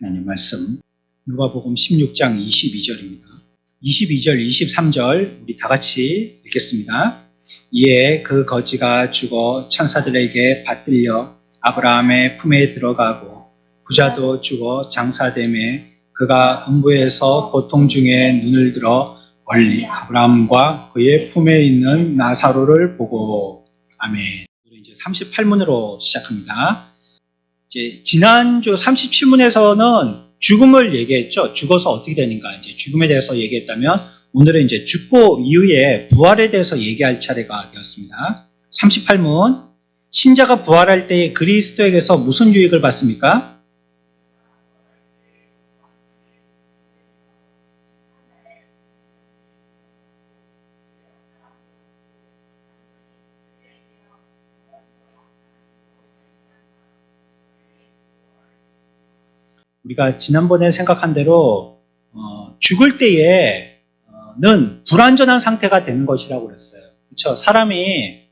하나님 말씀 누가복음 16장 22절입니다. 22절, 23절 우리 다 같이 읽겠습니다. 이에 그 거지가 죽어 천사들에게 받들려 아브라함의 품에 들어가고 부자도 죽어 장사됨에 그가 음부에서 고통 중에 눈을 들어 멀리 아브라함과 그의 품에 있는 나사로를 보고 아멘. 우리 이제 38문으로 시작합니다. 이제 지난주 37문에서는 죽음을 얘기했죠. 죽어서 어떻게 되는가. 이제 죽음에 대해서 얘기했다면 오늘은 이제 죽고 이후에 부활에 대해서 얘기할 차례가 되었습니다. 38문. 신자가 부활할 때 그리스도에게서 무슨 유익을 받습니까? 우리가 지난번에 생각한 대로 죽을 때에는 불완전한 상태가 되는 것이라고 그랬어요. 그렇죠? 사람이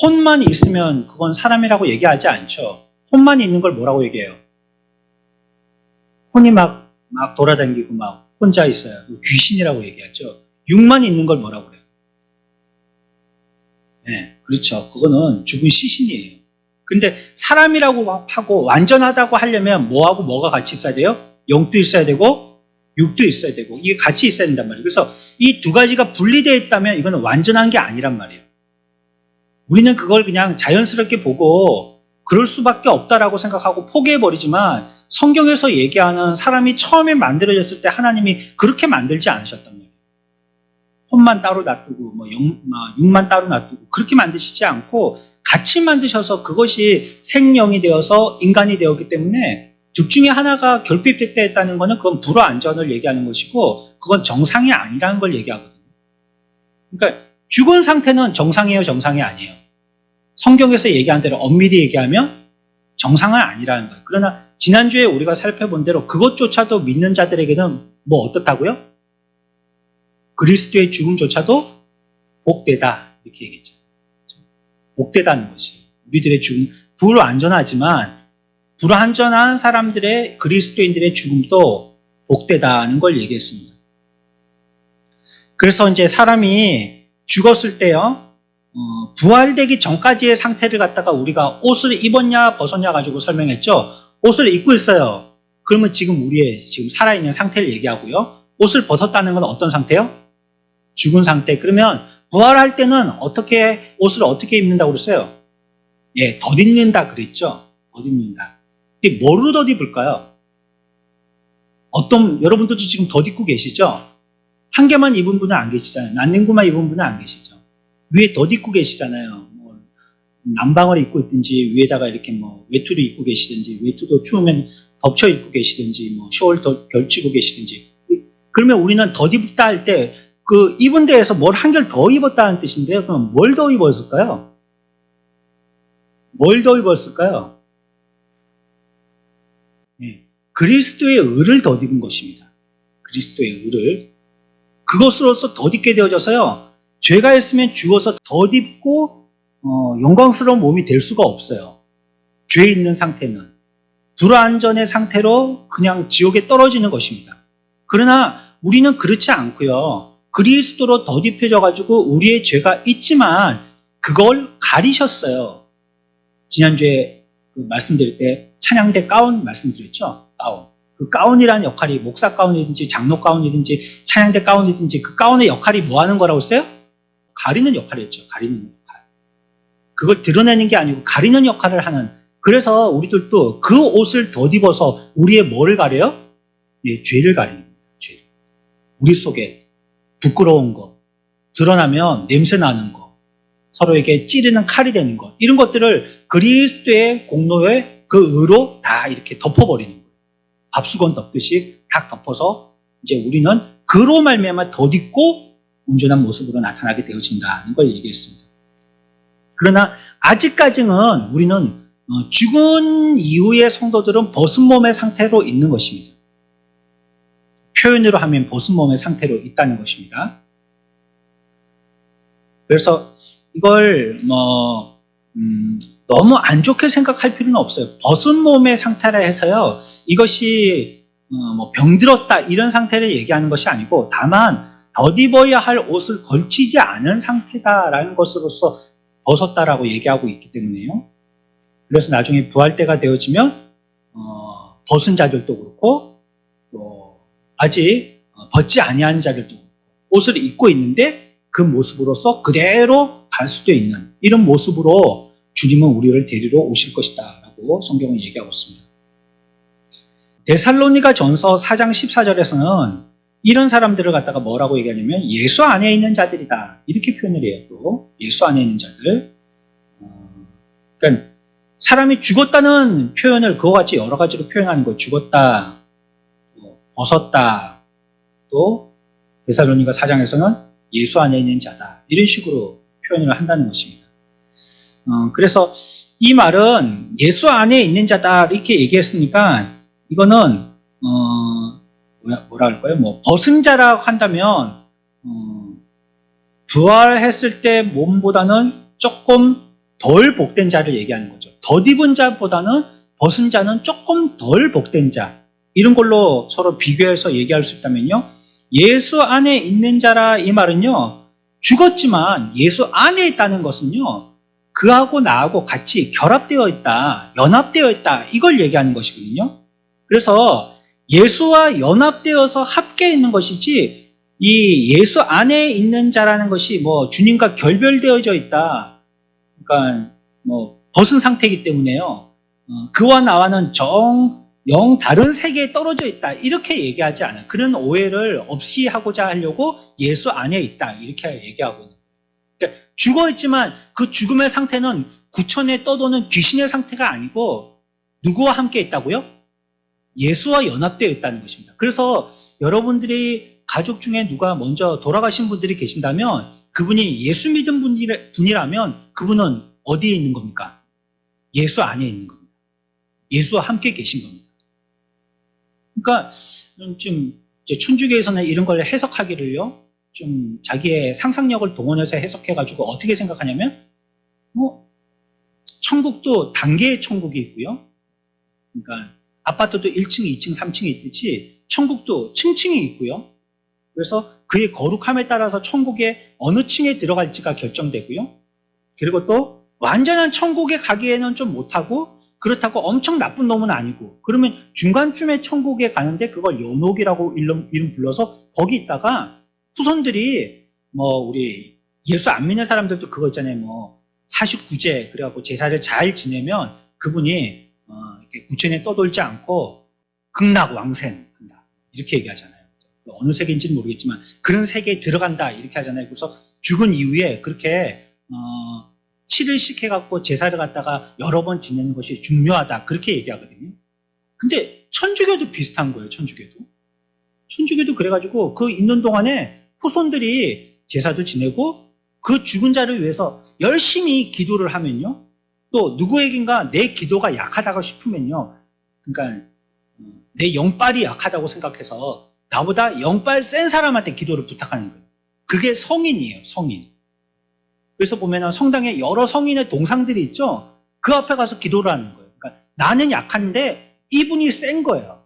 혼만 있으면 그건 사람이라고 얘기하지 않죠. 혼만 있는 걸 뭐라고 얘기해요? 혼이 막 돌아다니고 막 혼자 있어요. 귀신이라고 얘기하죠. 육만 있는 걸 뭐라고 그래요? 네, 그렇죠. 그거는 죽은 시신이에요. 근데 사람이라고 하고 완전하다고 하려면 뭐하고 뭐가 같이 있어야 돼요? 영도 있어야 되고 육도 있어야 되고 이게 같이 있어야 된단 말이에요. 그래서 이 두 가지가 분리되어 있다면 이거는 완전한 게 아니란 말이에요. 우리는 그걸 그냥 자연스럽게 보고 그럴 수밖에 없다라고 생각하고 포기해버리지만 성경에서 얘기하는 사람이 처음에 만들어졌을 때 하나님이 그렇게 만들지 않으셨단 말이에요. 혼만 따로 놔두고 육만 따로 놔두고 그렇게 만드시지 않고 같이 만드셔서 그것이 생명이 되어서 인간이 되었기 때문에 둘 중에 하나가 결핍됐다는 것은 그건 불완전을 얘기하는 것이고 그건 정상이 아니라는 걸 얘기하거든요. 그러니까 죽은 상태는 정상이에요, 정상이 아니에요. 성경에서 얘기한 대로 엄밀히 얘기하면 정상은 아니라는 거예요. 그러나 지난주에 우리가 살펴본 대로 그것조차도 믿는 자들에게는 뭐 어떻다고요? 그리스도의 죽음조차도 복되다 이렇게 얘기했죠. 복되다는 것이 우리들의 죽음 불완전하지만 불완전한 사람들의 그리스도인들의 죽음도 복되다는 걸 얘기했습니다. 그래서 이제 사람이 죽었을 때요 부활되기 전까지의 상태를 갖다가 우리가 옷을 입었냐 벗었냐 가지고 설명했죠. 옷을 입고 있어요. 그러면 지금 우리의 지금 살아있는 상태를 얘기하고요. 옷을 벗었다는 건 어떤 상태요? 죽은 상태. 그러면 부활할 때는 옷을 어떻게 입는다고 그랬어요? 예, 덧입는다 그랬죠. 덧입는다. 근데 뭐로 덧입을까요? 여러분들도 지금 덧입고 계시죠? 한 개만 입은 분은 안 계시잖아요. 난닝구만 입은 분은 안 계시죠. 위에 덧입고 계시잖아요. 남방을 입고 있든지 위에다가 이렇게 외투를 입고 계시든지 외투도 추우면 덮쳐 입고 계시든지 셔얼 걸치고 계시든지. 그러면 우리는 덧입다 할 때 그 입은 데에서 뭘 한 결 더 입었다는 뜻인데요. 그럼 뭘 더 입었을까요? 뭘 더 입었을까요? 네, 그리스도의 의를 덧입은 것입니다. 그리스도의 의를. 그것으로서 덧입게 되어져서요. 죄가 있으면 죽어서 덧입고 영광스러운 몸이 될 수가 없어요. 죄 있는 상태는. 불완전의 상태로 그냥 지옥에 떨어지는 것입니다. 그러나 우리는 그렇지 않고요. 그리스도로 덧입혀져 가지고 우리의 죄가 있지만 그걸 가리셨어요. 지난주에 말씀드릴 때 찬양대 가운 말씀드렸죠. 가운. 그 가운이라는 역할이 목사 가운이든지 장로 가운이든지 찬양대 가운이든지 그 가운의 역할이 뭐 하는 거라고 했어요? 가리는 역할이었죠. 가리는 역할. 그걸 드러내는 게 아니고 가리는 역할을 하는. 그래서 우리들도 그 옷을 덧입어서 우리의 뭐를 가려요? 예, 죄를 가리는 거예요. 죄. 우리 속에 부끄러운 거, 드러나면 냄새 나는 거, 서로에게 찌르는 칼이 되는 거, 이런 것들을 그리스도의 공로에 그 의로 다 이렇게 덮어버리는 거예요. 밥수건 덮듯이 딱 덮어서 이제 우리는 그로 말미암아 덧입고 온전한 모습으로 나타나게 되어진다는 걸 얘기했습니다. 그러나 아직까지는 우리는 죽은 이후의 성도들은 벗은 몸의 상태로 있는 것입니다. 표현으로 하면 벗은 몸의 상태로 있다는 것입니다. 그래서 이걸 너무 안 좋게 생각할 필요는 없어요. 벗은 몸의 상태라 해서요. 이것이 뭐 병들었다 이런 상태를 얘기하는 것이 아니고 다만 덧입어야 할 옷을 걸치지 않은 상태다라는 것으로서 벗었다라고 얘기하고 있기 때문에요. 그래서 나중에 부활 때가 되어지면 벗은 자들도 그렇고 또 아직 벗지 아니한 자들도 그렇고 옷을 입고 있는데 그 모습으로서 그대로 갈 수도 있는 이런 모습으로 주님은 우리를 데리러 오실 것이다 라고 성경은 얘기하고 있습니다. 데살로니가 전서 4장 14절에서는 이런 사람들을 갖다가 뭐라고 얘기하냐면 예수 안에 있는 자들이다 이렇게 표현을 해요. 또 예수 안에 있는 자들. 그러니까 사람이 죽었다는 표현을 그와 같이 여러 가지로 표현하는 거예요. 죽었다, 벗었다, 또 데살로니가 4장에서는 예수 안에 있는 자다 이런 식으로 표현을 한다는 것입니다. 그래서 이 말은 예수 안에 있는 자다 이렇게 얘기했으니까 이거는 뭐라 할까요? 뭐 벗은 자라고 한다면 부활했을 때 몸보다는 조금 덜 복된 자를 얘기하는 거죠. 덧입은 자보다는 벗은 자는 조금 덜 복된 자 이런 걸로 서로 비교해서 얘기할 수 있다면요. 예수 안에 있는 자라 이 말은요. 죽었지만 예수 안에 있다는 것은요. 그하고 나하고 같이 결합되어 있다, 연합되어 있다 이걸 얘기하는 것이거든요. 그래서 예수와 연합되어서 함께 있는 것이지 이 예수 안에 있는 자라는 것이 뭐 주님과 결별되어져 있다. 그러니까 뭐 벗은 상태이기 때문에요. 그와 나와는 영 다른 세계에 떨어져 있다. 이렇게 얘기하지 않아요. 그런 오해를 없이 하고자 하려고 예수 안에 있다. 이렇게 얘기하고 있는 거예요. 그러니까 죽어있지만 그 죽음의 상태는 구천에 떠도는 귀신의 상태가 아니고 누구와 함께 있다고요? 예수와 연합되어 있다는 것입니다. 그래서 여러분들이 가족 중에 누가 먼저 돌아가신 분들이 계신다면 그분이 예수 믿은 분이라면 그분은 어디에 있는 겁니까? 예수 안에 있는 겁니다. 예수와 함께 계신 겁니다. 그러니까 좀 천주교에서는 이런 걸 해석하기를요. 좀 자기의 상상력을 동원해서 해석해가지고 어떻게 생각하냐면 천국도 단계의 천국이 있고요. 그러니까 아파트도 1층, 2층, 3층이 있듯이 천국도 층층이 있고요. 그래서 그의 거룩함에 따라서 천국에 어느 층에 들어갈지가 결정되고요. 그리고 또 완전한 천국에 가기에는 좀 못하고 그렇다고 엄청 나쁜 놈은 아니고 그러면 중간쯤에 천국에 가는데 그걸 연옥이라고 이름 불러서 거기 있다가 후손들이 뭐 우리 예수 안 믿는 사람들도 그거 있잖아요. 뭐 49제 그래갖고 제사를 잘 지내면 그분이 이렇게 구천에 떠돌지 않고 극락왕생한다 이렇게 얘기하잖아요. 어느 세계인지는 모르겠지만 그런 세계에 들어간다 이렇게 하잖아요. 그래서 죽은 이후에 그렇게 7일씩 해갖고 제사를 갖다가 여러 번 지내는 것이 중요하다 그렇게 얘기하거든요. 근데 천주교도 비슷한 거예요. 천주교도 그래가지고 그 있는 동안에 후손들이 제사도 지내고 그 죽은 자를 위해서 열심히 기도를 하면요. 또 누구에겐가 내 기도가 약하다고 싶으면요. 그러니까 내 영빨이 약하다고 생각해서 나보다 영빨 센 사람한테 기도를 부탁하는 거예요. 그게 성인이에요. 성인. 그래서 보면 성당에 여러 성인의 동상들이 있죠. 그 앞에 가서 기도를 하는 거예요. 그러니까 나는 약한데 이분이 센 거예요.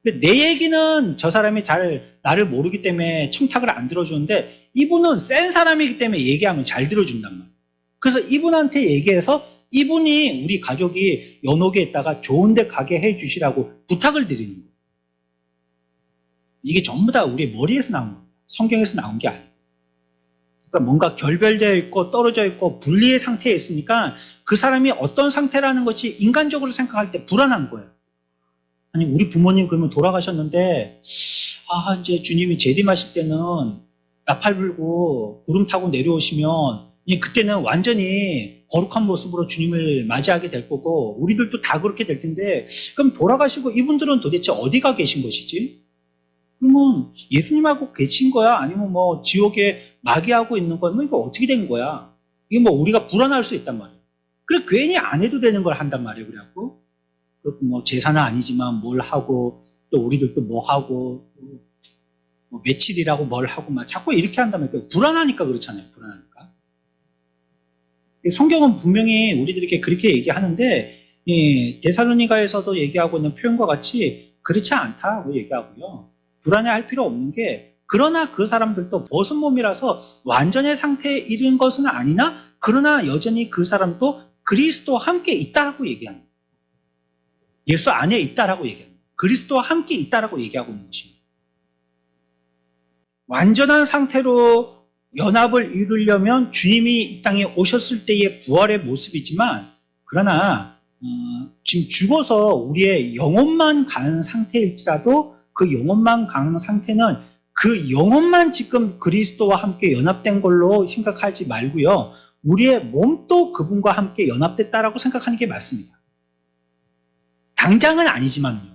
내 얘기는 저 사람이 잘 나를 모르기 때문에 청탁을 안 들어주는데 이분은 센 사람이기 때문에 얘기하면 잘 들어준단 말이에요. 그래서 이분한테 얘기해서 이분이 우리 가족이 연옥에 있다가 좋은 데 가게 해주시라고 부탁을 드리는 거예요. 이게 전부 다 우리 머리에서 나온 겁니다. 성경에서 나온 게 아니에요. 그러니까 뭔가 결별되어 있고 떨어져 있고 분리의 상태에 있으니까 그 사람이 어떤 상태라는 것이 인간적으로 생각할 때 불안한 거예요. 아니 우리 부모님 그러면 돌아가셨는데 이제 주님이 재림하실 때는 나팔 불고 구름 타고 내려오시면 그때는 완전히 거룩한 모습으로 주님을 맞이하게 될 거고 우리들도 다 그렇게 될 텐데 그럼 돌아가시고 이분들은 도대체 어디가 계신 것이지? 그러면 예수님하고 계신 거야? 아니면 뭐 지옥에 마귀하고 있는 거야? 뭐 이거 어떻게 된 거야? 이게 뭐 우리가 불안할 수 있단 말이에요. 그래 괜히 안 해도 되는 걸 한단 말이에요. 그래갖고 그렇고 뭐 제사는 아니지만 뭘 하고 또 우리들도 뭐 하고 뭐 며칠이라고 뭘 하고 막 자꾸 이렇게 한단 말이에요. 불안하니까 그렇잖아요. 불안하니까. 성경은 분명히 우리들에게 그렇게 얘기하는데 데살로니가에서도 얘기하고 있는 표현과 같이 그렇지 않다고 얘기하고요. 불안해할 필요 없는 게 그러나 그 사람들도 벗은 몸이라서 완전의 상태에 이른 것은 아니나 그러나 여전히 그 사람도 그리스도와 함께 있다라고 얘기합니다. 예수 안에 있다라고 얘기합니다. 그리스도와 함께 있다라고 얘기하고 있는 것입니다. 완전한 상태로 연합을 이루려면 주님이 이 땅에 오셨을 때의 부활의 모습이지만 그러나 지금 죽어서 우리의 영혼만 가는 상태일지라도 그 영혼만 가는 상태는 그 영혼만 지금 그리스도와 함께 연합된 걸로 생각하지 말고요. 우리의 몸도 그분과 함께 연합됐다라고 생각하는 게 맞습니다. 당장은 아니지만요.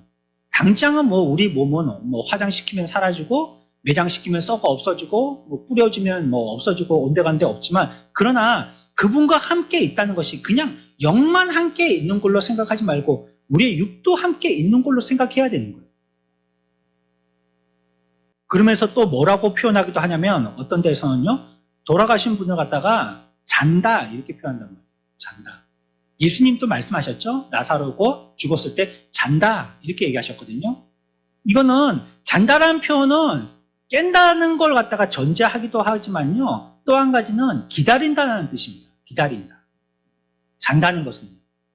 당장은 뭐 우리 몸은 뭐 화장시키면 사라지고 매장시키면 썩어 없어지고 뭐 뿌려지면 뭐 없어지고 온데간데 없지만 그러나 그분과 함께 있다는 것이 그냥 영만 함께 있는 걸로 생각하지 말고 우리의 육도 함께 있는 걸로 생각해야 되는 거예요. 그러면서 또 뭐라고 표현하기도 하냐면 어떤 데서는요. 돌아가신 분을 갖다가 잔다 이렇게 표현한단 말이에요. 잔다. 예수님도 말씀하셨죠. 나사로고 죽었을 때 잔다 이렇게 얘기하셨거든요. 이거는 잔다라는 표현은 깬다는 걸 갖다가 전제하기도 하지만요. 또 한 가지는 기다린다는 뜻입니다. 기다린다. 잔다는 것은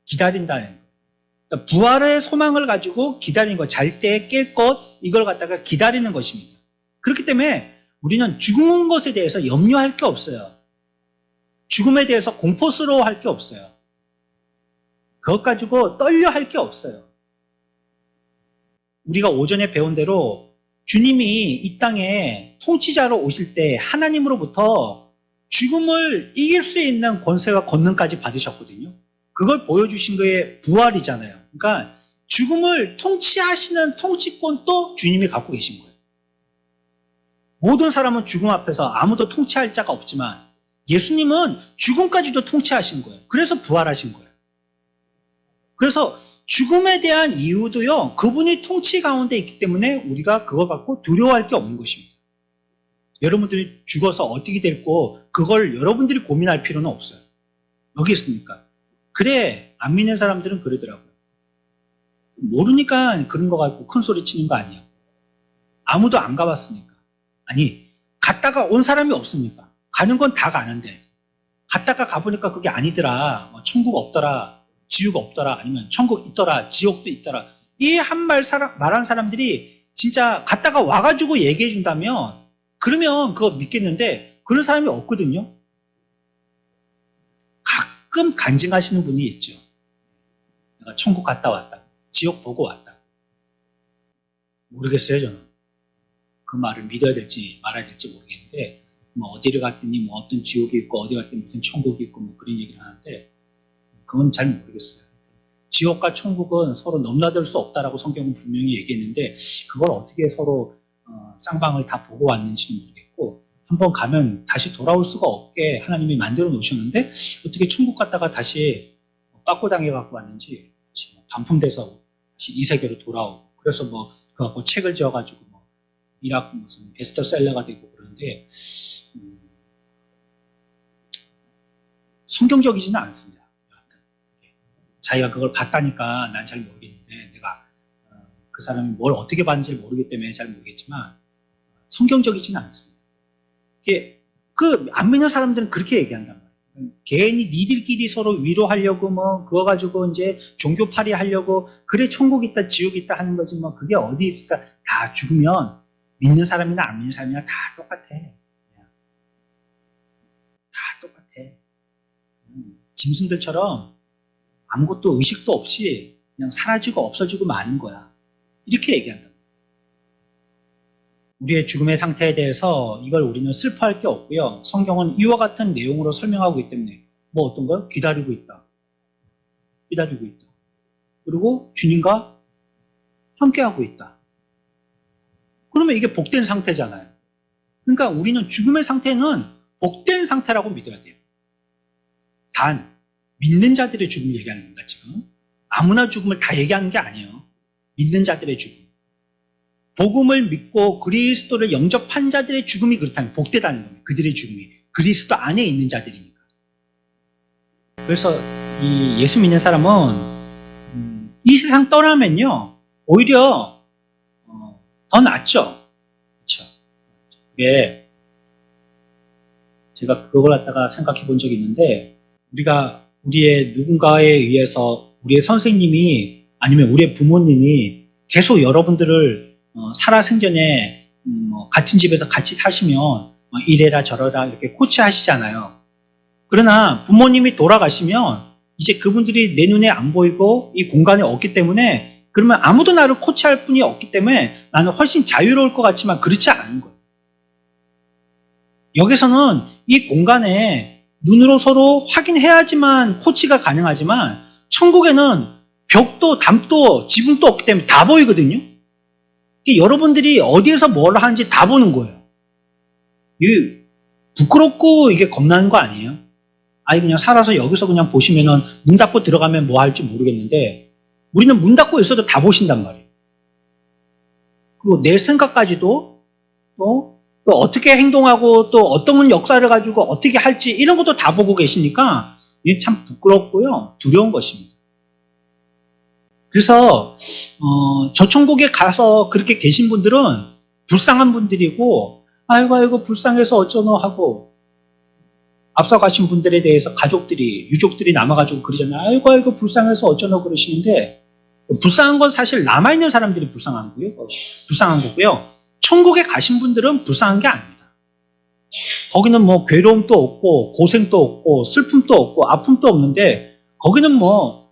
기다린다는 거. 그러니까 부활의 소망을 가지고 기다리는 것, 잘 때 깰 것, 이걸 갖다가 기다리는 것입니다. 그렇기 때문에 우리는 죽은 것에 대해서 염려할 게 없어요. 죽음에 대해서 공포스러워할 게 없어요. 그것 가지고 떨려할 게 없어요. 우리가 오전에 배운 대로 주님이 이 땅에 통치자로 오실 때 하나님으로부터 죽음을 이길 수 있는 권세와 권능까지 받으셨거든요. 그걸 보여주신 거에 부활이잖아요. 그러니까 죽음을 통치하시는 통치권도 주님이 갖고 계신 거예요. 모든 사람은 죽음 앞에서 아무도 통치할 자가 없지만 예수님은 죽음까지도 통치하신 거예요. 그래서 부활하신 거예요. 그래서 죽음에 대한 이유도요. 그분이 통치 가운데 있기 때문에 우리가 그거 갖고 두려워할 게 없는 것입니다. 여러분들이 죽어서 어떻게 될고 그걸 여러분들이 고민할 필요는 없어요. 여기 있습니까? 그래 안 믿는 사람들은 그러더라고요. 모르니까 그런 거 갖고 큰 소리 치는 거 아니야. 아무도 안 가봤으니까. 아니 갔다가 온 사람이 없습니까? 가는 건 다 가는데 갔다가 가보니까 그게 아니더라. 천국 없더라. 지옥 없더라. 아니면 천국 있더라. 지옥도 있더라. 이 한 말한 사람들이 진짜 갔다가 와가지고 얘기해 준다면 그러면 그거 믿겠는데 그런 사람이 없거든요. 가끔 간증하시는 분이 있죠. 내가 천국 갔다 왔다. 지옥 보고 왔다. 모르겠어요 저는. 그 말을 믿어야 될지 말아야 될지 모르겠는데 뭐 어디를 갔더니 뭐 어떤 지옥이 있고 어디 갔더니 무슨 천국이 있고 뭐 그런 얘기를 하는데 그건 잘 모르겠어요. 지옥과 천국은 서로 넘나들 수 없다라고 성경은 분명히 얘기했는데 그걸 어떻게 서로 쌍방을 다 보고 왔는지는 모르겠고 한번 가면 다시 돌아올 수가 없게 하나님이 만들어 놓으셨는데 어떻게 천국 갔다가 다시 빠꾸당해 갖고 왔는지 반품돼서 다시 이 세계로 돌아오고 그래서 뭐 그거 갖고 책을 지어가지고 뭐 이락 무슨 베스트셀러가 되고 그러는데 성경적이지는 않습니다. 자기가 그걸 봤다니까 난 잘 모르겠는데 내가 그 사람이 뭘 어떻게 봤는지 모르기 때문에 잘 모르겠지만 성경적이지는 않습니다. 그 안 믿는 사람들은 그렇게 얘기한단 말이에요. 괜히 니들끼리 서로 위로하려고 뭐 그거 가지고 이제 종교팔이 하려고 그래 천국 있다 지옥 있다 하는 거지 뭐 그게 어디 있을까. 다 죽으면 믿는 사람이나 안 믿는 사람이나 다 똑같아. 다 똑같아. 짐승들처럼 아무것도 의식도 없이 그냥 사라지고 없어지고 마는 거야. 이렇게 얘기한다. 우리의 죽음의 상태에 대해서 이걸 우리는 슬퍼할 게 없고요. 성경은 이와 같은 내용으로 설명하고 있기 때문에 뭐 어떤 거? 기다리고 있다. 기다리고 있다. 그리고 주님과 함께하고 있다. 그러면 이게 복된 상태잖아요. 그러니까 우리는 죽음의 상태는 복된 상태라고 믿어야 돼요. 단 믿는 자들의 죽음을 얘기하는 겁니다. 지금 아무나 죽음을 다 얘기하는 게 아니에요. 믿는 자들의 죽음. 복음을 믿고 그리스도를 영접한 자들의 죽음이 그렇다면 복되다는 겁니다. 그들의 죽음이 그리스도 안에 있는 자들이니까. 그래서 이 예수 믿는 사람은 이 세상 떠나면요 오히려 더 낫죠. 그렇죠. 그게 제가 그걸 갖다가 생각해 본 적이 있는데, 우리가 우리의 누군가에 의해서 우리의 선생님이 아니면 우리의 부모님이 계속 여러분들을 살아생전에 같은 집에서 같이 사시면 이래라 저래라 이렇게 코치하시잖아요. 그러나 부모님이 돌아가시면 이제 그분들이 내 눈에 안 보이고 이 공간에 없기 때문에, 그러면 아무도 나를 코치할 분이 없기 때문에 나는 훨씬 자유로울 것 같지만 그렇지 않은 거예요. 여기서는 이 공간에 눈으로 서로 확인해야지만 코치가 가능하지만, 천국에는 벽도 담도 지붕도 없기 때문에 다 보이거든요. 여러분들이 어디에서 뭘 하는지 다 보는 거예요. 이게 부끄럽고 이게 겁나는 거 아니에요? 아니 그냥 살아서 여기서 그냥 보시면은 문 닫고 들어가면 뭐 할지 모르겠는데, 우리는 문 닫고 있어도 다 보신단 말이에요. 그리고 내 생각까지도 또 어떻게 행동하고 또 어떤 역사를 가지고 어떻게 할지 이런 것도 다 보고 계시니까 이게 참 부끄럽고요, 두려운 것입니다. 그래서 저 천국에 가서 그렇게 계신 분들은 불쌍한 분들이고, 아이고 불쌍해서 어쩌노 하고, 앞서 가신 분들에 대해서 가족들이 유족들이 남아가지고 그러잖아요. 아이고 불쌍해서 어쩌노 그러시는데, 불쌍한 건 사실 남아있는 사람들이 불쌍한 거고요. 천국에 가신 분들은 불쌍한 게 아닙니다. 거기는 뭐 괴로움도 없고 고생도 없고 슬픔도 없고 아픔도 없는데, 거기는 뭐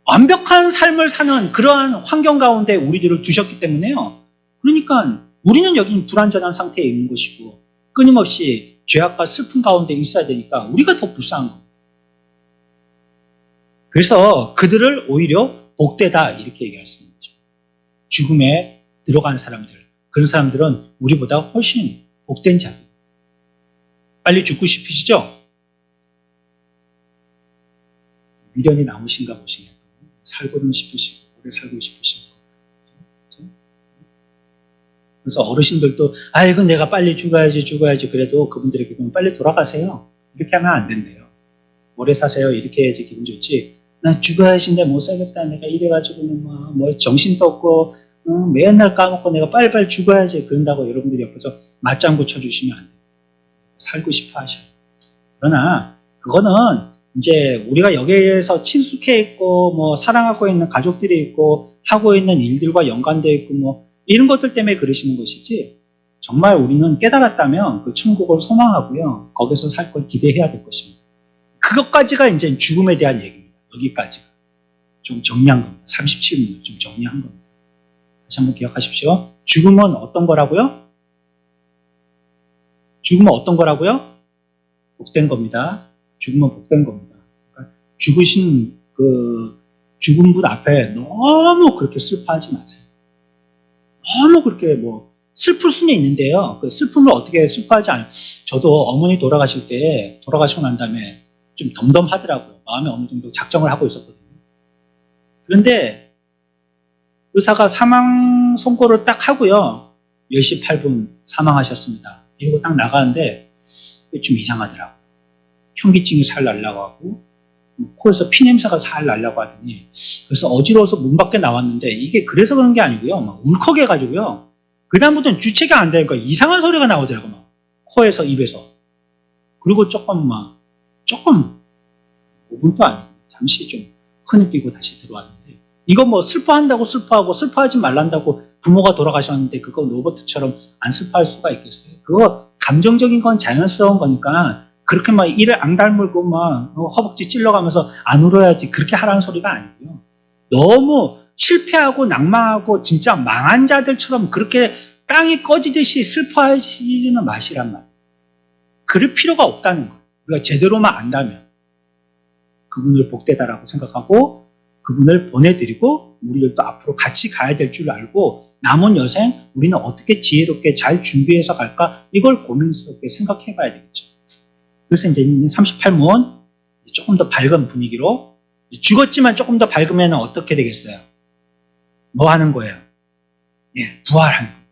완벽한 삶을 사는 그러한 환경 가운데 우리들을 두셨기 때문에요. 그러니까 우리는 여기는 불완전한 상태에 있는 것이고 끊임없이 죄악과 슬픔 가운데 있어야 되니까 우리가 더 불쌍한 겁니다. 그래서 그들을 오히려 복되다 이렇게 얘기할 수 있는 거죠. 죽음에 들어간 사람들, 그런 사람들은 우리보다 훨씬 복된 자들. 빨리 죽고 싶으시죠? 미련이 남으신가 보시네요. 살고는 싶으시고 오래 살고 싶으시고. 그래서 어르신들도 아이고 내가 빨리 죽어야지 그래도 그분들에게 그럼 빨리 돌아가세요. 이렇게 하면 안 된대요. 오래 사세요. 이렇게 해야지 기분 좋지. 나 죽어야지인데 못 살겠다. 내가 이래가지고는 뭐 정신도 없고 맨날 까먹고 내가 빨리빨리 죽어야지 그런다고 여러분들이 옆에서 맞장구 쳐주시면 안 돼요. 살고 싶어 하셔요. 그러나 그거는 이제 우리가 여기에서 친숙해 있고 뭐 사랑하고 있는 가족들이 있고 하고 있는 일들과 연관되어 있고 뭐 이런 것들 때문에 그러시는 것이지, 정말 우리는 깨달았다면 그 천국을 소망하고요, 거기서 살 걸 기대해야 될 것입니다. 그것까지가 이제 죽음에 대한 얘기입니다. 여기까지가 좀 정리한 겁니다. 37분 좀 정리한 겁니다. 다시 한번 기억하십시오. 죽음은 어떤 거라고요? 죽음은 어떤 거라고요? 복된 겁니다. 죽음은 복된 겁니다. 그러니까 죽으신 그 죽은 분 앞에 너무 그렇게 슬퍼하지 마세요. 너무 그렇게 뭐 슬플 수는 있는데요. 그 슬픔을 어떻게 슬퍼하지 않아요. 저도 어머니 돌아가시고 난 다음에 좀 덤덤하더라고요. 마음에 어느 정도 작정을 하고 있었거든요. 그런데 의사가 사망 선고를 딱 하고요, 10시 8분 사망하셨습니다. 이러고 딱 나가는데 좀 이상하더라고요. 현기증이 살 날라고 하고 코에서 피냄새가 살 날라고 하더니, 그래서 어지러워서 문 밖에 나왔는데 이게 그래서 그런 게 아니고요, 막 울컥해가지고요, 그 다음부터는 주체가 안 되니까 이상한 소리가 나오더라고요. 막 코에서 입에서. 그리고 조금 5분도 아니고 잠시 좀 흐느끼고 다시 들어왔는데, 이거 뭐 슬퍼한다고 슬퍼하고 슬퍼하지 말란다고 부모가 돌아가셨는데 그거 로버트처럼 안 슬퍼할 수가 있겠어요? 그거 감정적인 건 자연스러운 거니까 그렇게 막 이를 앙달물고 막 허벅지 찔러가면서 안 울어야지 그렇게 하라는 소리가 아니고요. 너무 실패하고 낭망하고 진짜 망한 자들처럼 그렇게 땅이 꺼지듯이 슬퍼하시지는 마시란 말이에요. 그럴 필요가 없다는 거예요. 우리가 제대로만 안다면 그분을 복되다라고 생각하고 그분을 보내드리고 우리들도 앞으로 같이 가야 될 줄 알고 남은 여생 우리는 어떻게 지혜롭게 잘 준비해서 갈까, 이걸 고민스럽게 생각해 봐야 되겠죠. 그래서 이제 38문 조금 더 밝은 분위기로, 죽었지만 조금 더 밝으면 어떻게 되겠어요? 뭐 하는 거예요? 예, 부활하는 거예요.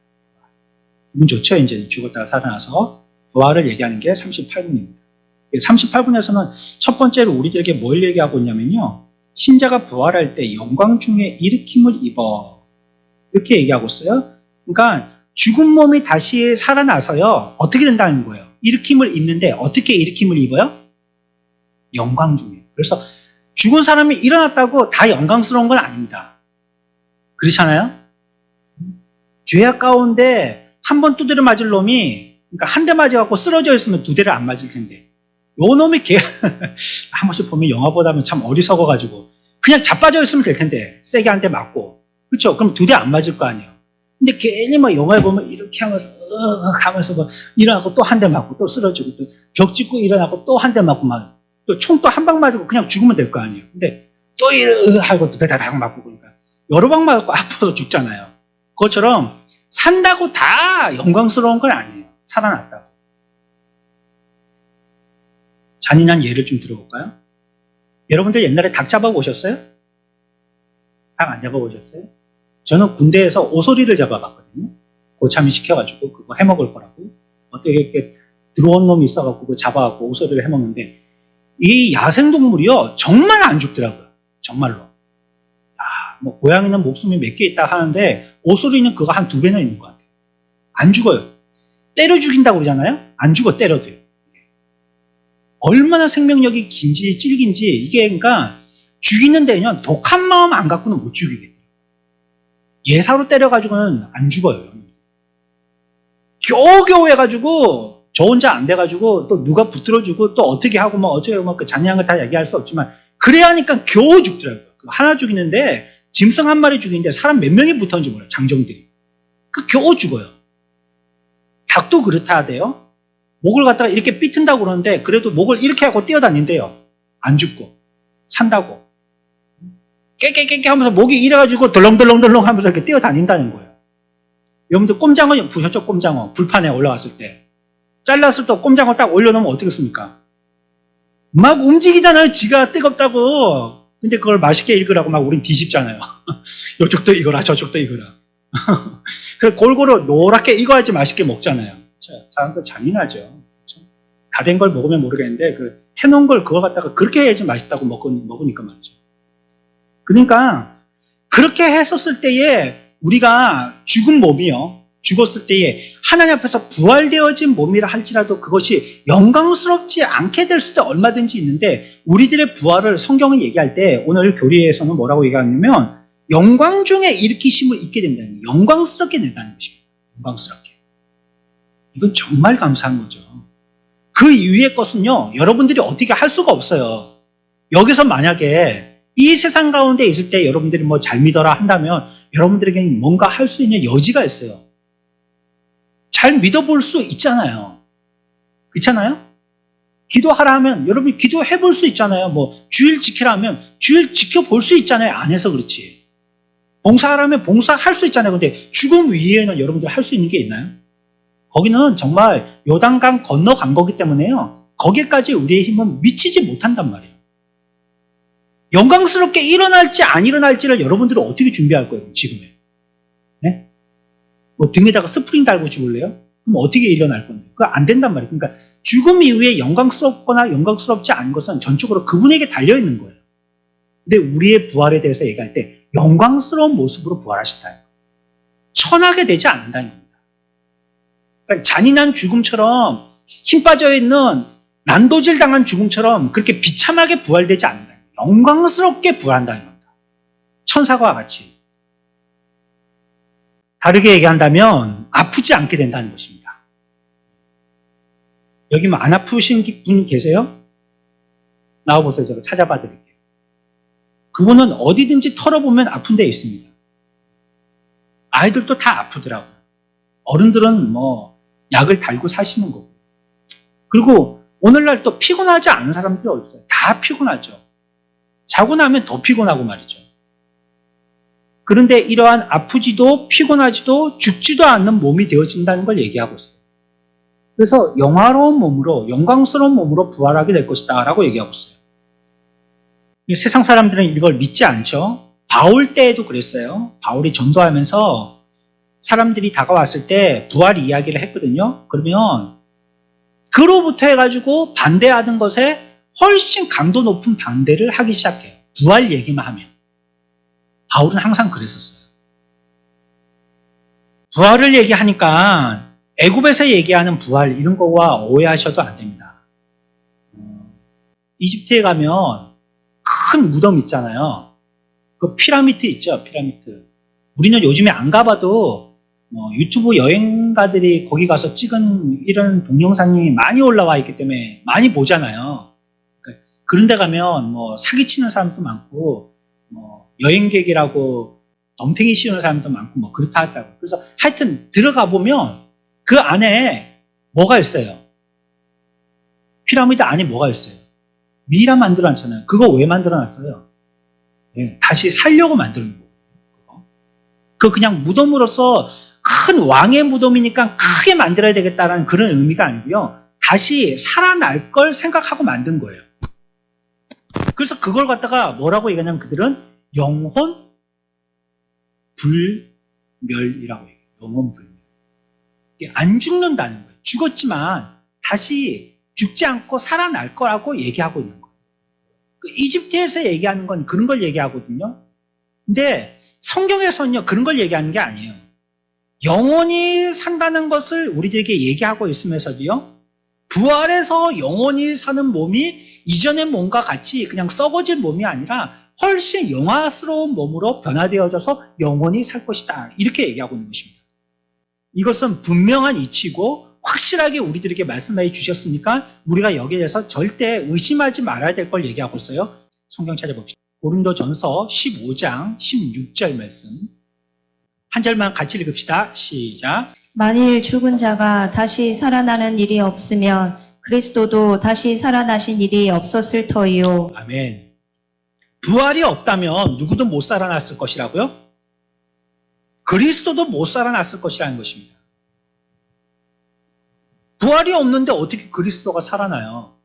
기분 좋죠? 이제 죽었다가 살아나서 부활을 얘기하는 게 38분입니다. 38분에서는 첫 번째로 우리들에게 뭘 얘기하고 있냐면요, 신자가 부활할 때 영광 중에 일으킴을 입어. 이렇게 얘기하고 있어요. 그러니까 죽은 몸이 다시 살아나서요. 어떻게 된다는 거예요? 일으킴을 입는데 어떻게 일으킴을 입어요? 영광 중에. 그래서 죽은 사람이 일어났다고 다 영광스러운 건 아닙니다. 그렇잖아요? 죄악 가운데 한 번 두드려 맞을 놈이, 그러니까 한 대 맞아갖고 쓰러져 있으면 두 대를 안 맞을 텐데, 요 놈이 한 번씩 보면 영화 보다 보면 참 어리석어가지고 그냥 자빠져 있으면 될 텐데, 세게 한 대 맞고, 그렇죠? 그럼 두 대 안 맞을 거 아니에요. 근데 괜히 뭐 영화에 보면 이렇게 하면서 하면서 뭐 일어나고 또 한 대 맞고 또 쓰러지고 또 벽 짚고 일어나고 또 한 대 맞고 막 또 총 또 한 방 맞고 그냥 죽으면 될 거 아니에요. 근데 또 하고 또 다닥 맞고 그러니까 여러 방 맞고 아파서 죽잖아요. 그것처럼 산다고 다 영광스러운 건 아니에요. 살아났다고. 잔인한 예를 좀 들어볼까요? 여러분들 옛날에 닭 잡아보셨어요? 닭 안 잡아보셨어요? 저는 군대에서 오소리를 잡아봤거든요. 고참이 시켜가지고 그거 해먹을 거라고. 어떻게 이렇게 들어온 놈이 있어갖고 그거 잡아갖고 오소리를 해먹는데 이 야생동물이요 정말 안 죽더라고요. 정말로. 뭐 고양이는 목숨이 몇 개 있다 하는데 오소리는 그거 한 2배나 있는 것 같아요. 안 죽어요. 때려 죽인다고 그러잖아요. 안 죽어 때려도요. 얼마나 생명력이 긴지 질긴지 이게 그러니까 죽이는 데는 독한 마음 안 갖고는 못 죽이겠대요. 예사로 때려가지고는 안 죽어요. 겨우겨우 해가지고 저 혼자 안 돼가지고 또 누가 붙들어주고 또 어떻게 하고 뭐 어쩌고 뭐 그 잔인한 거 다 얘기할 수 없지만 그래 하니까 겨우 죽더라고요. 하나 죽이는데 짐승 한 마리 죽이는데 사람 몇 명이 붙었는지 몰라요. 장정들이. 그 겨우 죽어요. 닭도 그렇다 하대요. 목을 갖다가 이렇게 삐튼다고 그러는데 그래도 목을 이렇게 하고 뛰어다닌대요. 안 죽고. 산다고. 깨깨깨깨 하면서 목이 이래가지고 덜렁덜렁덜렁 하면서 이렇게 뛰어다닌다는 거예요. 여러분들 꼼장어 보셨죠? 꼼장어. 불판에 올라왔을 때. 잘랐을 때 꼼장어 딱 올려놓으면 어떻게 습니까? 막 움직이잖아요. 지가 뜨겁다고. 근데 그걸 맛있게 익으라고 막 우린 뒤집잖아요. 이쪽도 익어라, 저쪽도 익어라. 그래서 골고루 노랗게 익어야지 맛있게 먹잖아요. 사람들 잔인하죠. 다 된 걸 먹으면 모르겠는데 그 해놓은 걸 그거 갖다가 그렇게 해야지 맛있다고 먹으니까 말이죠. 그러니까 그렇게 했었을 때에 우리가 죽은 몸이요. 죽었을 때에 하나님 앞에서 부활되어진 몸이라 할지라도 그것이 영광스럽지 않게 될 수도 얼마든지 있는데 우리들의 부활을 성경이 얘기할 때 오늘 교리에서는 뭐라고 얘기하냐면 영광 중에 일으키심을 입게 된다는 거예요. 영광스럽게 된다는 것입니다. 영광스럽게. 이건 정말 감사한 거죠. 그 이후의 것은요. 여러분들이 어떻게 할 수가 없어요. 여기서 만약에 이 세상 가운데 있을 때 여러분들이 뭐 잘 믿어라 한다면 여러분들에게 뭔가 할 수 있는 여지가 있어요. 잘 믿어볼 수 있잖아요. 그렇잖아요? 기도하라 하면 여러분이 기도해 볼 수 있잖아요. 뭐 주일 지키라 하면 주일 지켜볼 수 있잖아요. 안 해서 그렇지. 봉사하라면 봉사할 수 있잖아요. 근데 죽음 위에는 여러분들 할 수 있는 게 있나요? 거기는 정말 요단강 건너간 거기 때문에요. 거기까지 우리의 힘은 미치지 못한단 말이에요. 영광스럽게 일어날지 안 일어날지를 여러분들은 어떻게 준비할 거예요? 지금에. 네? 뭐 등에다가 스프링 달고 죽을래요? 그럼 어떻게 일어날 건데? 그거 안 된단 말이에요. 그러니까 죽음 이후에 영광스럽거나 영광스럽지 않은 것은 전적으로 그분에게 달려있는 거예요. 근데 우리의 부활에 대해서 얘기할 때 영광스러운 모습으로 부활하신다. 천하게 되지 않는다는 겁니다. 그러니까 잔인한 죽음처럼 힘 빠져있는 난도질 당한 죽음처럼 그렇게 비참하게 부활되지 않는다. 영광스럽게 부활한다는 겁니다. 천사와 같이. 다르게 얘기한다면 아프지 않게 된다는 것입니다. 여기 뭐 안 아프신 분 계세요? 나와보세요. 제가 찾아봐 드릴게요. 그분은 어디든지 털어보면 아픈 데 있습니다. 아이들도 다 아프더라고요. 어른들은 뭐 약을 달고 사시는 거고. 그리고 오늘날 또 피곤하지 않은 사람들이 어디 있어요? 다 피곤하죠. 자고 나면 더 피곤하고 말이죠. 그런데 이러한 아프지도 피곤하지도 죽지도 않는 몸이 되어진다는 걸 얘기하고 있어요. 그래서 영화로운 몸으로 영광스러운 몸으로 부활하게 될 것이다 라고 얘기하고 있어요. 세상 사람들은 이걸 믿지 않죠. 바울 때에도 그랬어요. 바울이 전도하면서 사람들이 다가왔을 때 부활 이야기를 했거든요. 그러면 그로부터 해가지고 반대하던 것에 훨씬 강도 높은 반대를 하기 시작해요. 부활 얘기만 하면. 바울은 항상 그랬었어요. 부활을 얘기하니까 애굽에서 얘기하는 부활 이런 거와 오해하셔도 안 됩니다. 이집트에 가면 큰 무덤 있잖아요. 그 피라미드 있죠, 피라미드. 우리는 요즘에 안 가봐도 유튜브 여행가들이 거기 가서 찍은 이런 동영상이 많이 올라와 있기 때문에 많이 보잖아요. 그러니까 그런 데 가면 사기치는 사람도 많고 여행객이라고 덤탱이 씌우는 사람도 많고 그렇다 하더라고요. 그래서 하여튼 들어가 보면 그 안에 뭐가 있어요? 피라미드 안에 뭐가 있어요? 미이라 만들어놨잖아요. 그거 왜 만들어놨어요? 네, 다시 살려고 만드는 거예요. 그 그냥 무덤으로서 큰 왕의 무덤이니까 크게 만들어야 되겠다라는 그런 의미가 아니고요. 다시 살아날 걸 생각하고 만든 거예요. 그래서 그걸 갖다가 뭐라고 얘기하냐면 그들은 영혼 불멸이라고 얘기해요. 영혼 불멸. 안 죽는다는 거예요. 죽었지만 다시 죽지 않고 살아날 거라고 얘기하고 있는 거예요. 이집트에서 얘기하는 건 그런 걸 얘기하거든요. 근데 성경에서는요, 그런 걸 얘기하는 게 아니에요. 영원히 산다는 것을 우리들에게 얘기하고 있으면서도요, 부활해서 영원히 사는 몸이 이전의 몸과 같이 그냥 썩어질 몸이 아니라 훨씬 영화스러운 몸으로 변화되어져서 영원히 살 것이다. 이렇게 얘기하고 있는 것입니다. 이것은 분명한 이치고 확실하게 우리들에게 말씀해 주셨으니까 우리가 여기에 대해서 절대 의심하지 말아야 될 걸 얘기하고 있어요. 성경 찾아봅시다. 고린도전서 15장 16절 말씀. 한 절만 같이 읽읍시다. 시작. 만일 죽은 자가 다시 살아나는 일이 없으면 그리스도도 다시 살아나신 일이 없었을 터이요. 아멘. 부활이 없다면 누구도 못 살아났을 것이라고요? 그리스도도 못 살아났을 것이라는 것입니다. 부활이 없는데 어떻게 그리스도가 살아나요?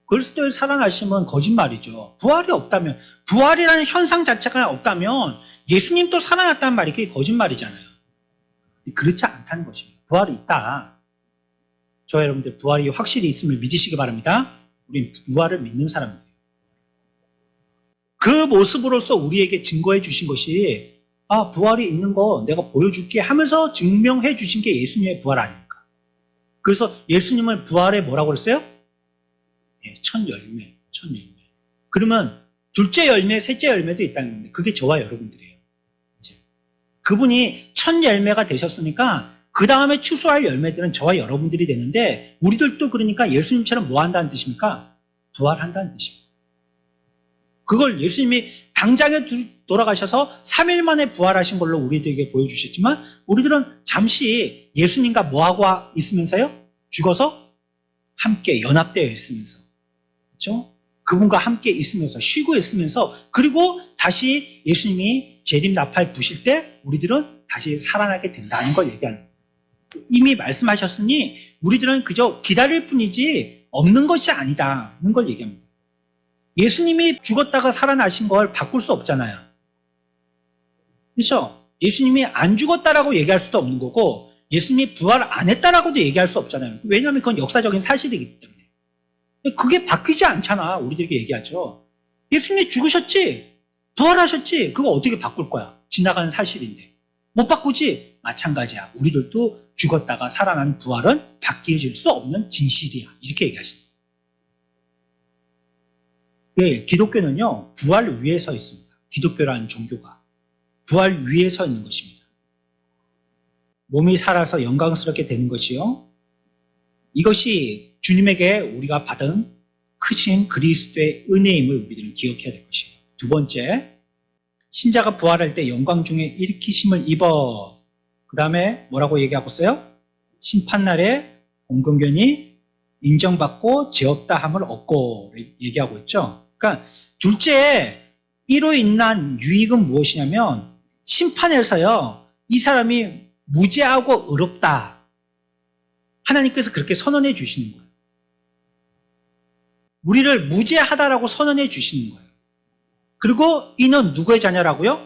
그리스도의 살아나심은 거짓말이죠. 부활이 없다면, 부활이라는 현상 자체가 없다면 예수님도 살아났다는 말이 그게 거짓말이잖아요. 그렇지 않다는 것입니다. 부활이 있다. 저와 여러분들 부활이 확실히 있음을 믿으시기 바랍니다. 우린 부활을 믿는 사람들이에요. 그 모습으로서 우리에게 증거해 주신 것이 부활이 있는 거 내가 보여줄게 하면서 증명해 주신 게 예수님의 부활 아닙니까? 그래서 예수님을 부활에 뭐라고 그랬어요? 첫 열매. 그러면 둘째 열매, 셋째 열매도 있다는 건데 그게 저와 여러분들이에요. 이제 그분이 첫 열매가 되셨으니까 그 다음에 추수할 열매들은 저와 여러분들이 되는데 우리들도 그러니까 예수님처럼 뭐 한다는 뜻입니까? 부활한다는 뜻입니다. 그걸 예수님이 당장에 돌아가셔서 3일 만에 부활하신 걸로 우리들에게 보여주셨지만 우리들은 잠시 예수님과 뭐하고 있으면서요? 죽어서 함께 연합되어 있으면서 그렇죠? 그분과 함께 있으면서 쉬고 있으면서 그리고 다시 예수님이 재림 나팔 부실 때 우리들은 다시 살아나게 된다는 걸 얘기하는 거예요. 이미 말씀하셨으니 우리들은 그저 기다릴 뿐이지 없는 것이 아니다는 걸 얘기합니다. 예수님이 죽었다가 살아나신 걸 바꿀 수 없잖아요. 그렇죠? 예수님이 안 죽었다라고 얘기할 수도 없는 거고 예수님이 부활 안 했다라고도 얘기할 수 없잖아요. 왜냐하면 그건 역사적인 사실이기 때문에. 그게 바뀌지 않잖아. 우리들에게 얘기하죠. 예수님이 죽으셨지? 부활하셨지? 그거 어떻게 바꿀 거야? 지나가는 사실인데. 못 바꾸지? 마찬가지야. 우리들도 죽었다가 살아난 부활은 바뀌어질 수 없는 진실이야. 이렇게 얘기하십니다. 기독교는요, 부활 위에 서 있습니다. 기독교라는 종교가. 부활 위에 서 있는 것입니다. 몸이 살아서 영광스럽게 되는 것이요. 이것이 주님에게 우리가 받은 크신 그리스도의 은혜임을 우리들은 기억해야 될 것입니다. 두 번째, 신자가 부활할 때 영광 중에 일으키심을 입어. 그 다음에 뭐라고 얘기하고 있어요? 심판날에 공공견히 인정받고 죄 없다 함을 얻고 얘기하고 있죠. 그러니까 둘째, 이로 인한 유익은 무엇이냐면 심판에서요, 이 사람이 무죄하고 의롭다. 하나님께서 그렇게 선언해 주시는 거예요. 우리를 무죄하다라고 선언해 주시는 거예요. 그리고 이는 누구의 자녀라고요?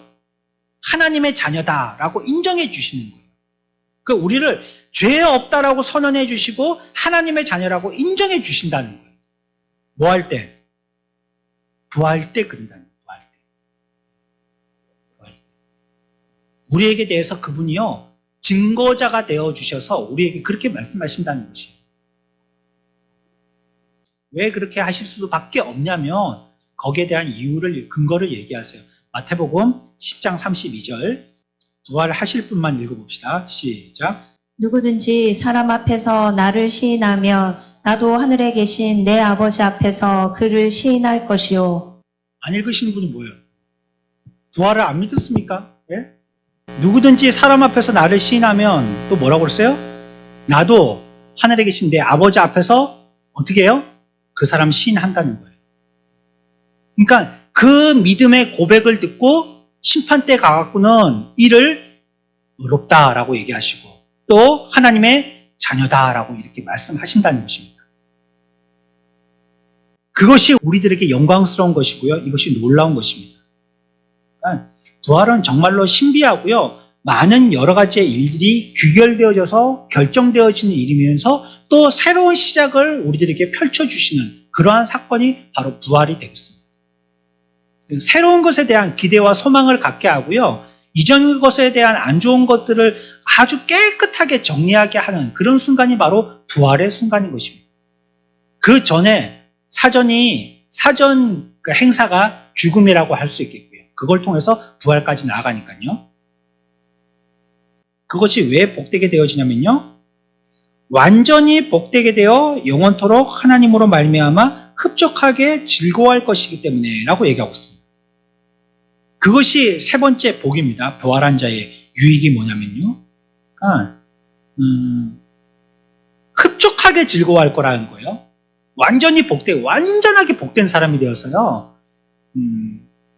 하나님의 자녀다라고 인정해 주시는 거예요. 그 우리를 죄 없다라고 선언해 주시고 하나님의 자녀라고 인정해 주신다는 거예요. 뭐 할 때? 부활 때 그런다는 거예요. 부활 때. 우리에게 대해서 그분이요, 증거자가 되어 주셔서 우리에게 그렇게 말씀하신다는 것이에요. 왜 그렇게 하실 수밖에 없냐면 거기에 대한 이유를 근거를 얘기하세요. 마태복음 10장 32절 부활을 하실 분만 읽어봅시다. 시작. 누구든지 사람 앞에서 나를 시인하면 나도 하늘에 계신 내 아버지 앞에서 그를 시인할 것이요. 안 읽으시는 분이 뭐예요? 부활을 안 믿었습니까? 예? 누구든지 사람 앞에서 나를 시인하면 또 뭐라고 그랬어요? 나도 하늘에 계신 내 아버지 앞에서 어떻게 해요? 그 사람 시인한다는 거예요. 그러니까 그 믿음의 고백을 듣고 심판 때 가갖고는 이를 의롭다라고 얘기하시고 또 하나님의 자녀다라고 이렇게 말씀하신다는 것입니다. 그것이 우리들에게 영광스러운 것이고요. 이것이 놀라운 것입니다. 그러니까 부활은 정말로 신비하고요. 많은 여러 가지의 일들이 귀결되어져서 결정되어지는 일이면서 또 새로운 시작을 우리들에게 펼쳐주시는 그러한 사건이 바로 부활이 되겠습니다. 새로운 것에 대한 기대와 소망을 갖게 하고요. 이전 것에 대한 안 좋은 것들을 아주 깨끗하게 정리하게 하는 그런 순간이 바로 부활의 순간인 것입니다. 그 전에 사전 그 행사가 죽음이라고 할 수 있겠고요. 그걸 통해서 부활까지 나아가니까요. 그것이 왜 복되게 되어지냐면요. 완전히 복되게 되어 영원토록 하나님으로 말미암아 흡족하게 즐거워할 것이기 때문에 라고 얘기하고 있습니다. 그것이 세 번째 복입니다. 부활한 자의 유익이 뭐냐면요. 그러니까 흡족하게 즐거워할 거라는 거예요. 완전하게 복된 사람이 되어서요.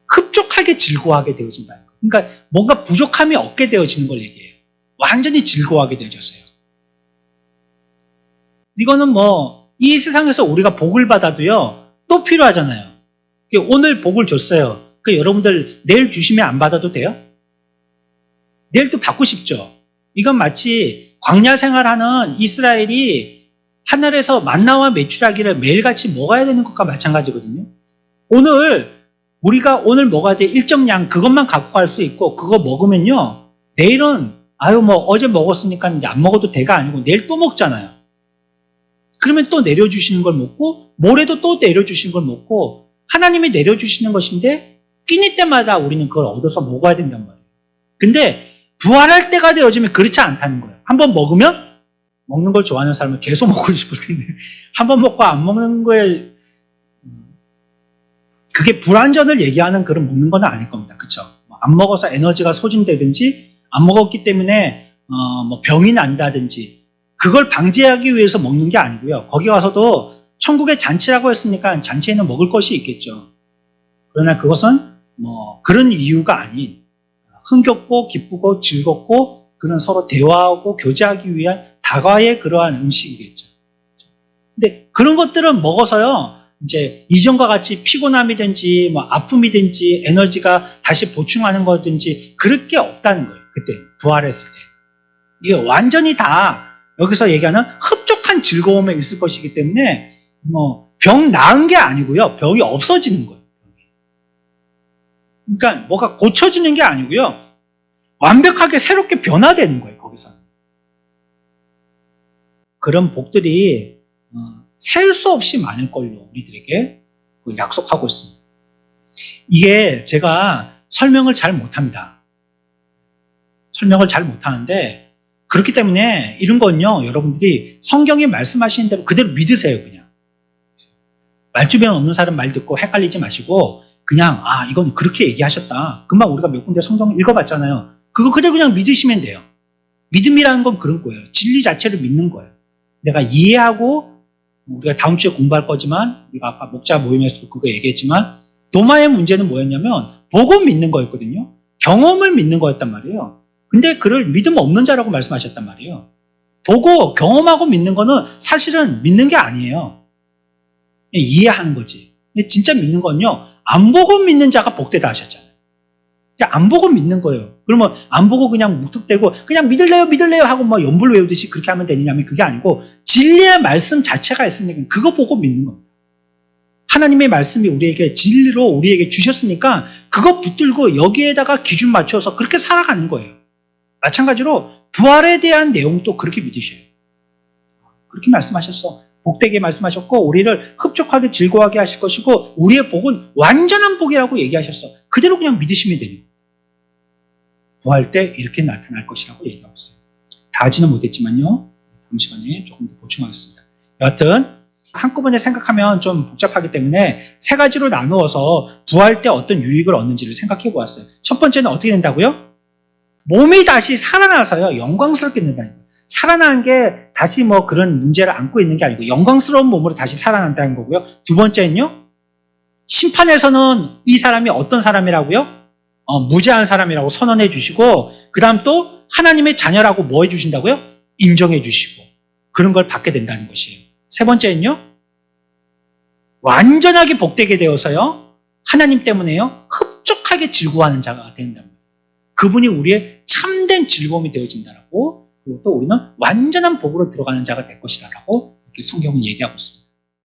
흡족하게 즐거워하게 되어진다는 거예요. 그러니까 뭔가 부족함이 없게 되어지는 걸 얘기해요. 완전히 즐거워하게 되어졌어요. 이거는 이 세상에서 우리가 복을 받아도요, 또 필요하잖아요. 오늘 복을 줬어요. 여러분들 내일 주시면 안 받아도 돼요? 내일 또 받고 싶죠? 이건 마치 광야 생활하는 이스라엘이 하늘에서 만나와 메추라기를 매일같이 먹어야 되는 것과 마찬가지거든요. 우리가 오늘 먹어야 될 일정량 그것만 갖고 갈 수 있고 그거 먹으면요. 내일은 어제 먹었으니까 이제 안 먹어도 돼가 아니고 내일 또 먹잖아요. 그러면 또 내려주시는 걸 먹고 모레도 또 내려주시는 걸 먹고 하나님이 내려주시는 것인데 끼니 때마다 우리는 그걸 얻어서 먹어야 된단 말이에요. 근데 부활할 때가 되어지면 그렇지 않다는 거예요. 한번 먹으면 먹는 걸 좋아하는 사람은 계속 먹고 싶을 텐데 한번 먹고 안 먹는 거에 그게 불완전을 얘기하는 그런 먹는 건 아닐 겁니다. 그렇죠? 안 먹어서 에너지가 소진되든지 안 먹었기 때문에 병이 난다든지 그걸 방지하기 위해서 먹는 게 아니고요. 거기 와서도 천국의 잔치라고 했으니까 잔치에는 먹을 것이 있겠죠. 그러나 그것은 그런 이유가 아닌 흥겹고 기쁘고 즐겁고 그런 서로 대화하고 교제하기 위한 다과의 그러한 음식이겠죠. 근데 그런 것들은 먹어서요. 이제 이전과 같이 피곤함이든지 아픔이든지 에너지가 다시 보충하는 거든지 그럴 게 없다는 거예요. 그때 부활했을 때. 이게 완전히 다 여기서 얘기하는 흡족한 즐거움에 있을 것이기 때문에 병 나은 게 아니고요. 병이 없어지는 거예요. 그러니까 뭐가 고쳐지는 게 아니고요. 완벽하게 새롭게 변화되는 거예요. 거기서는. 그런 복들이 셀 수 없이 많을 걸로 우리들에게 약속하고 있습니다. 이게 제가 설명을 잘 못합니다. 설명을 잘 못하는데 그렇기 때문에 이런 건요. 여러분들이 성경이 말씀하시는 대로 그대로 믿으세요. 그냥. 말주변 없는 사람 말 듣고 헷갈리지 마시고 그냥 이건 그렇게 얘기하셨다. 금방 우리가 몇 군데 성경을 읽어봤잖아요. 그거 그대로 그냥 믿으시면 돼요. 믿음이라는 건 그런 거예요. 진리 자체를 믿는 거예요. 내가 이해하고 우리가 다음 주에 공부할 거지만 우리가 아까 목자 모임에서도 그거 얘기했지만 도마의 문제는 뭐였냐면 보고 믿는 거였거든요. 경험을 믿는 거였단 말이에요. 근데 그를 믿음 없는 자라고 말씀하셨단 말이에요. 보고 경험하고 믿는 거는 사실은 믿는 게 아니에요. 이해하는 거지. 근데 진짜 믿는 건요. 안 보고 믿는 자가 복되다 하셨잖아요. 안 보고 믿는 거예요. 그러면 안 보고 그냥 무턱대고 그냥 믿을래요 하고 연불 외우듯이 그렇게 하면 되느냐면 그게 아니고 진리의 말씀 자체가 있으니까 그거 보고 믿는 겁니다. 하나님의 말씀이 우리에게 진리로 우리에게 주셨으니까 그거 붙들고 여기에다가 기준 맞춰서 그렇게 살아가는 거예요. 마찬가지로 부활에 대한 내용도 그렇게 믿으셔요. 그렇게 말씀하셨어. 복되게 말씀하셨고 우리를 흡족하게 즐거워하게 하실 것이고 우리의 복은 완전한 복이라고 얘기하셨어. 그대로 그냥 믿으시면 되는 거예요. 부활 때 이렇게 나타날 것이라고 얘기하고 있어요. 다 하지는 못했지만요. 다음 시간에 조금 더 보충하겠습니다. 여하튼 한꺼번에 생각하면 좀 복잡하기 때문에 세 가지로 나누어서 부활 때 어떤 유익을 얻는지를 생각해 보았어요. 첫 번째는 어떻게 된다고요? 몸이 다시 살아나서요. 영광스럽게 된다는 거예요. 살아나는 게 다시 뭐 그런 문제를 안고 있는 게 아니고 영광스러운 몸으로 다시 살아난다는 거고요. 두 번째는요. 심판에서는 이 사람이 어떤 사람이라고요? 무죄한 사람이라고 선언해 주시고 그 다음 또 하나님의 자녀라고 뭐 해 주신다고요? 인정해 주시고 그런 걸 받게 된다는 것이에요. 세 번째는요. 완전하게 복되게 되어서요. 하나님 때문에요. 흡족하게 즐거워하는 자가 된다는 거예요. 그분이 우리의 참된 즐거움이 되어진다라고 그리고 또 우리는 완전한 복으로 들어가는 자가 될 것이라고 이렇게 성경은 얘기하고 있습니다.